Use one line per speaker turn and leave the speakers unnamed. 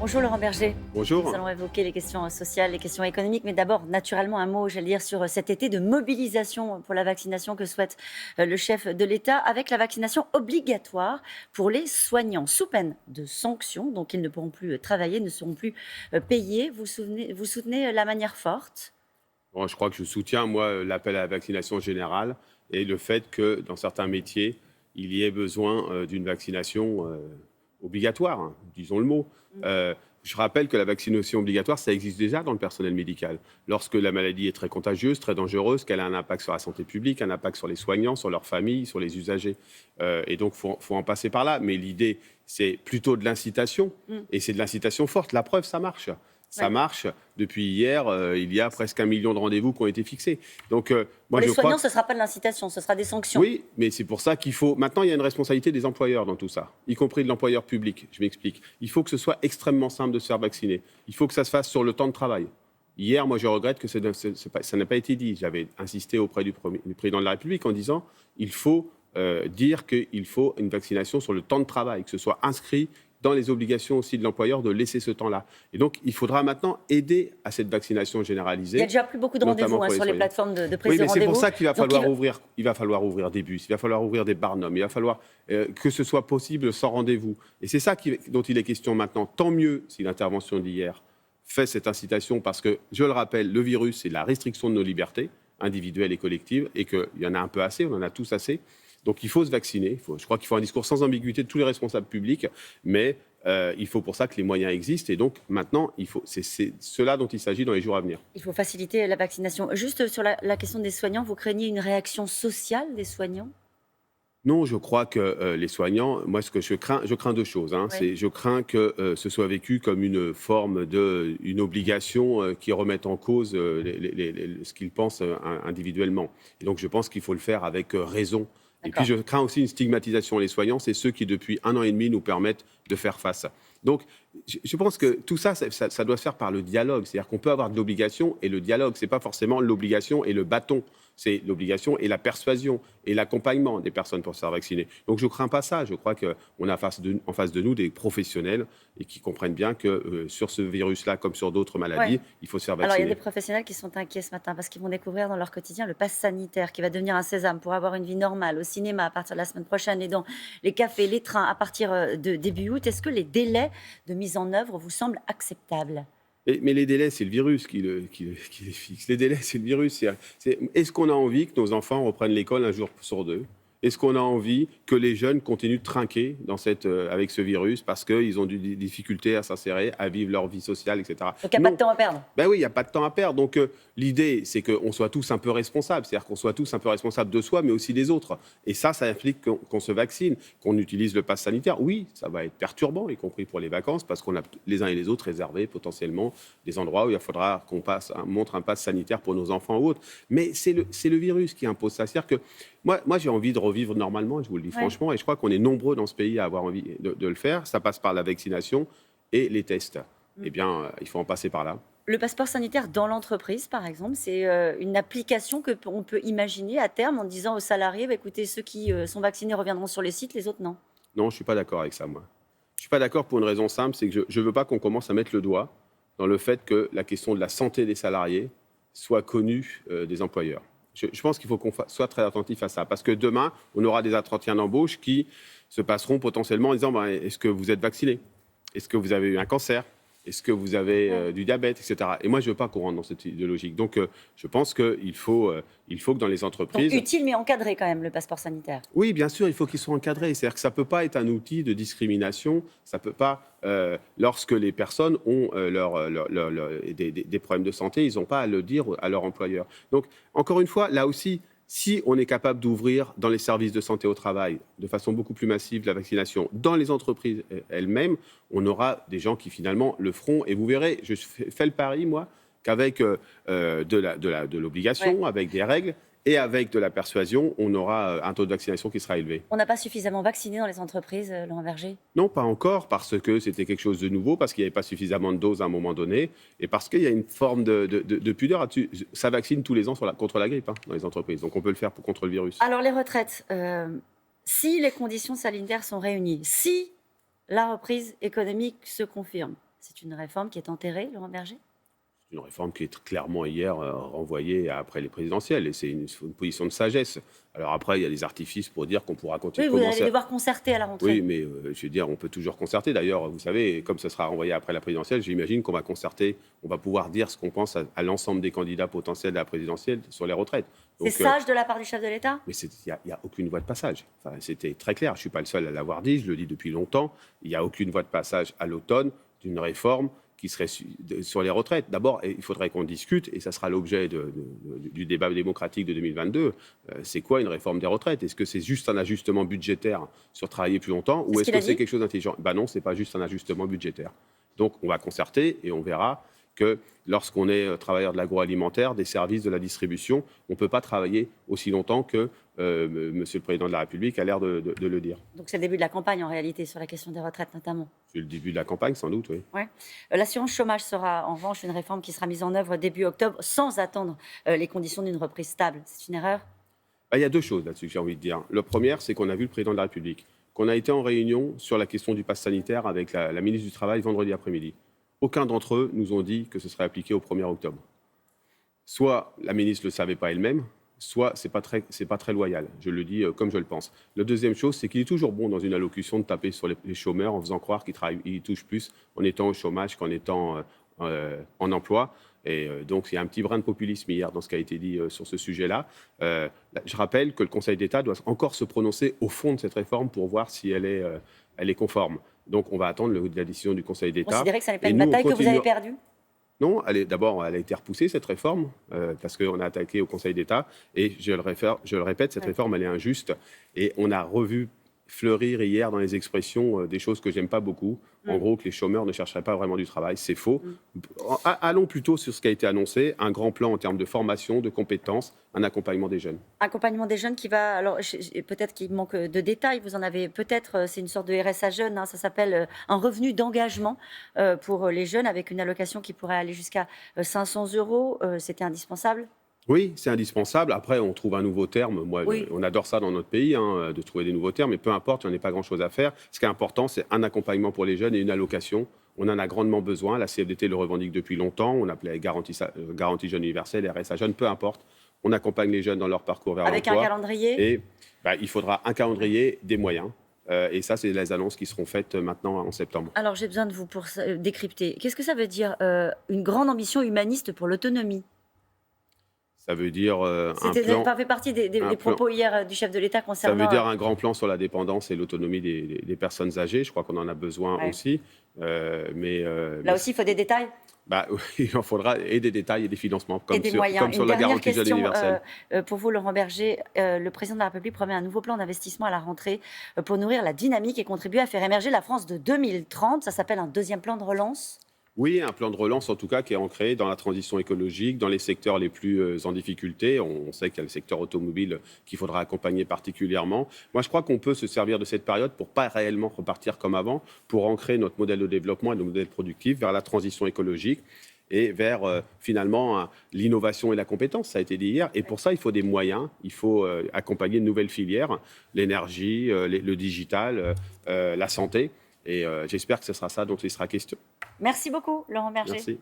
Bonjour Laurent Berger.
Bonjour.
Nous allons évoquer les questions sociales, les questions économiques, mais d'abord, naturellement, un mot, j'allais dire, sur cet été de mobilisation pour la vaccination que souhaite le chef de l'État, avec la vaccination obligatoire pour les soignants, sous peine de sanctions, donc ils ne pourront plus travailler, ne seront plus payés. Vous soutenez la manière forte?
Bon, je crois que je soutiens, moi, l'appel à la vaccination générale et le fait que dans certains métiers, il y ait besoin d'une vaccination obligatoire, hein, disons le mot. Je rappelle que la vaccination obligatoire, ça existe déjà dans le personnel médical. Lorsque la maladie est très contagieuse, très dangereuse, qu'elle a un impact sur la santé publique, un impact sur les soignants, sur leurs familles, sur les usagers. Et donc, faut en passer par là. Mais l'idée, c'est plutôt de l'incitation. Et c'est de l'incitation forte. La preuve, ça marche. Ça
Ouais.
marche. Depuis hier, il y a presque 1 million de rendez-vous qui ont été fixés. Donc,
Pour
moi,
les
je crois
soignants, ce ne sera pas de l'incitation, ce sera des sanctions.
oui, mais c'est pour ça qu'il faut. Maintenant, il y a une responsabilité des employeurs dans tout ça, y compris de l'employeur public. Je m'explique. Il faut que ce soit extrêmement simple de se faire vacciner. Il faut que ça se fasse sur le temps de travail. Hier, moi, je regrette que ça n'a pas été dit. J'avais insisté auprès du président de la République en disant il faut dire qu'il faut une vaccination sur le temps de travail, que ce soit inscrit dans les obligations aussi de l'employeur de laisser ce temps-là. Et donc, il faudra maintenant aider à cette vaccination généralisée.
Il y a déjà plus beaucoup de
Notamment
rendez-vous
pour les
sur les
soignants.
plateformes de prise
Oui,
de
mais c'est
rendez-vous.
pour ça qu'il va
Donc,
falloir ouvrir des bus, il va falloir ouvrir des barnums, il va falloir que ce soit possible sans rendez-vous. Et c'est ça dont il est question maintenant. Tant mieux si l'intervention d'hier fait cette incitation, parce que, je le rappelle, le virus, c'est la restriction de nos libertés individuelles et collectives, et qu'il y en a un peu assez, on en a tous assez. Donc il faut se vacciner. Je crois qu'il faut un discours sans ambiguïté de tous les responsables publics, mais il faut pour ça que les moyens existent. Et donc maintenant, c'est cela dont il s'agit dans les jours à venir.
il faut faciliter la vaccination. Juste sur la question des soignants, vous craignez une réaction sociale des soignants?
Non, je crois que les soignants, moi, ce que je crains deux choses. Hein.
Oui.
Je crains que ce soit vécu comme une forme une obligation qui remette en cause ce qu'ils pensent individuellement. Et donc, je pense qu'il faut le faire avec raison. Et puis,
D'accord.
je crains aussi une stigmatisation. Les soignants, c'est ceux qui, depuis 1 an et demi, nous permettent de faire face. Donc, je pense que tout ça, ça doit se faire par le dialogue. C'est-à-dire qu'on peut avoir de l'obligation et le dialogue. Ce n'est pas forcément l'obligation et le bâton. C'est l'obligation et la persuasion et l'accompagnement des personnes pour se faire vacciner. Donc je ne crains pas ça. Je crois qu'on a en face de nous des professionnels et qui comprennent bien que sur ce virus-là, comme sur d'autres maladies,
Ouais.
il faut se faire
Alors, il y a
vacciner.
des professionnels qui sont inquiets ce matin parce qu'ils vont découvrir dans leur quotidien le pass sanitaire qui va devenir un sésame pour avoir une vie normale au cinéma à partir de la semaine prochaine et dans les cafés, les trains à partir de début août. Est-ce que les délais de mise en œuvre vous semblent acceptables?
Mais les délais, c'est le virus qui les fixe. Les délais, c'est le virus. Est-ce qu'on a envie que nos enfants reprennent l'école un jour sur deux? Est-ce qu'on a envie que les jeunes continuent de trinquer avec ce virus parce qu'ils ont des difficultés à s'insérer, à vivre leur vie sociale, etc.
Donc, il n'y a pas de temps à perdre.
Ben oui, il n'y a pas de temps à perdre. Donc l'idée, c'est qu'on soit tous un peu responsables. C'est-à-dire qu'on soit tous un peu responsables de soi, mais aussi des autres. Et ça implique qu'on se vaccine, qu'on utilise le pass sanitaire. Oui, ça va être perturbant, y compris pour les vacances, parce qu'on a les uns et les autres réservé potentiellement des endroits où il faudra qu'on montre un pass sanitaire pour nos enfants ou autres. Mais c'est le virus qui impose ça. C'est-à-dire que moi, j'ai envie de revivre normalement, je vous le dis franchement, et je crois qu'on est nombreux dans ce pays à avoir envie de le faire. Ça passe par la vaccination et les tests. Eh bien, il faut en passer par là.
Le passeport sanitaire dans l'entreprise, par exemple, c'est une application que on peut imaginer à terme en disant aux salariés, bah, écoutez, ceux qui sont vaccinés reviendront sur les sites, les autres non.
Non, je ne suis pas d'accord avec ça, moi. Je ne suis pas d'accord pour une raison simple, c'est que je ne veux pas qu'on commence à mettre le doigt dans le fait que la question de la santé des salariés soit connue des employeurs. Je pense qu'il faut qu'on soit très attentif à ça, parce que demain, on aura des entretiens d'embauche qui se passeront potentiellement en disant est-ce que vous êtes vacciné? Est-ce que vous avez eu un cancer? Est-ce que vous avez du diabète, etc. Et moi, je ne veux pas qu'on rentre dans cette idéologie. Donc, je pense qu'il faut que dans les
Donc
entreprises...
utile mais encadré quand même, le passeport sanitaire.
Oui, bien sûr, il faut qu'ils soient encadrés. C'est-à-dire que ça ne peut pas être un outil de discrimination. Ça peut pas, lorsque les personnes ont des problèmes de santé, ils n'ont pas à le dire à leur employeur. Donc, encore une fois, là aussi, si on est capable d'ouvrir dans les services de santé au travail de façon beaucoup plus massive la vaccination dans les entreprises elles-mêmes, on aura des gens qui finalement le feront. Et vous verrez, je fais le pari, moi, qu'avec de l'obligation, avec des règles et avec de la persuasion, on aura un taux de vaccination qui sera élevé.
On n'a pas suffisamment vacciné dans les entreprises, Laurent Berger?
Non, pas encore, parce que c'était quelque chose de nouveau, parce qu'il n'y avait pas suffisamment de doses à un moment donné, et parce qu'il y a une forme de pudeur là-dessus. Ça vaccine tous les ans contre la grippe dans les entreprises, donc on peut le faire contre le virus.
Alors les retraites, si les conditions sanitaires sont réunies, si la reprise économique se confirme, C'est une réforme qui est enterrée, Laurent Berger?
C'est une réforme qui est clairement hier renvoyée après les présidentielles et c'est une position de sagesse. Alors après, il y a des artifices pour dire qu'on pourra continuer
Oui,
de
vous allez
commencer.
devoir concerter à la rentrée.
Oui, mais je veux dire, on peut toujours concerter. D'ailleurs, vous savez, comme ce sera renvoyé après la présidentielle, j'imagine qu'on va concerter, on va pouvoir dire ce qu'on pense à l'ensemble des candidats potentiels de la présidentielle sur les retraites.
C'est sage de la part du chef de l'État?
Mais il n'y a aucune voie de passage. Enfin, c'était très clair. Je ne suis pas le seul à l'avoir dit, je le dis depuis longtemps. Il n'y a aucune voie de passage à l'automne d'une réforme qui serait sur les retraites. D'abord, il faudrait qu'on discute, et ça sera l'objet du débat démocratique de 2022, c'est quoi une réforme des retraites? Est-ce que c'est juste un ajustement budgétaire sur travailler plus longtemps, ou est-ce que c'est quelque chose d'intelligent? Ben non, ce n'est pas juste un ajustement budgétaire. Donc, on va concerter et on verra que lorsqu'on est travailleur de l'agroalimentaire, des services de la distribution, on ne peut pas travailler aussi longtemps que Monsieur le Président de la République a l'air de le dire.
Donc c'est le début de la campagne en réalité sur la question des retraites notamment.
C'est le début de la campagne sans doute, oui.
Ouais. L'assurance chômage sera en revanche une réforme qui sera mise en œuvre début octobre sans attendre les conditions d'une reprise stable. C'est une erreur?
Il y a deux choses là-dessus que j'ai envie de dire. Le premier, c'est qu'on a vu le Président de la République, qu'on a été en réunion sur la question du pass sanitaire avec la ministre du Travail vendredi après-midi. Aucun d'entre eux nous ont dit que ce serait appliqué au 1er octobre. Soit la ministre ne le savait pas elle-même, soit c'est pas très loyal. Je le dis comme je le pense. La deuxième chose, c'est qu'il est toujours bon dans une allocution de taper sur les chômeurs en faisant croire qu'ils touchent plus en étant au chômage qu'en étant en emploi. Et donc, il y a un petit brin de populisme hier dans ce qui a été dit sur ce sujet-là. Je rappelle que le Conseil d'État doit encore se prononcer au fond de cette réforme pour voir si elle est conforme. Donc, on va attendre la décision du Conseil d'État.
Vous considérez que ça n'est pas une bataille que vous avez perdue?
Non, d'abord, elle a été repoussée, cette réforme, parce qu'on a attaqué au Conseil d'État. Et je le répète, cette réforme, elle est injuste. Et on a revu fleurir hier dans les expressions des choses que j'aime pas beaucoup. En gros, que les chômeurs ne chercheraient pas vraiment du travail. C'est faux. Allons plutôt sur ce qui a été annoncé, un grand plan en termes de formation, de compétences, un accompagnement des jeunes.
Accompagnement des jeunes qui va... Alors, peut-être qu'il manque de détails. Vous en avez peut-être... C'est une sorte de RSA jeune. Hein, ça s'appelle un revenu d'engagement pour les jeunes avec une allocation qui pourrait aller jusqu'à 500 €. C'était indispensable?
Oui, c'est indispensable. Après, on trouve un nouveau terme. Moi,
oui.
On adore ça dans notre pays, de trouver des nouveaux termes, mais peu importe, il n'y en a pas grand-chose à faire. Ce qui est important, c'est un accompagnement pour les jeunes et une allocation. On en a grandement besoin. La CFDT le revendique depuis longtemps. On appelait garantie jeune universelle, RSA jeune, peu importe. On accompagne les jeunes dans leur parcours vers l'emploi.
Avec un calendrier?
Et il faudra un calendrier, des moyens. Et ça, c'est les annonces qui seront faites maintenant en septembre.
Alors, j'ai besoin de vous pour décrypter. Qu'est-ce que ça veut dire une grande ambition humaniste pour l'autonomie?
Ça veut dire un plan...
Ça fait partie des propos hier du chef de l'État concernant...
Ça veut dire un grand plan sur la dépendance et l'autonomie des personnes âgées. Je crois qu'on en a besoin aussi.
Là aussi, il faut des détails?
Il en faudra et des détails et des financements, comme sur
Une
la garantie jeune universelle.
Pour vous, Laurent Berger, le président de la République promet un nouveau plan d'investissement à la rentrée pour nourrir la dynamique et contribuer à faire émerger la France de 2030. Ça s'appelle un deuxième plan de relance?
Oui, un plan de relance en tout cas qui est ancré dans la transition écologique, dans les secteurs les plus en difficulté. On sait qu'il y a le secteur automobile qu'il faudra accompagner particulièrement. Moi, je crois qu'on peut se servir de cette période pour pas réellement repartir comme avant, pour ancrer notre modèle de développement et notre modèle productif vers la transition écologique et vers finalement l'innovation et la compétence, ça a été dit hier. Et pour ça, il faut des moyens, il faut accompagner de nouvelles filières, l'énergie, le digital, la santé. Et j'espère que ce sera ça dont il sera question.
Merci beaucoup, Laurent Berger.
Merci.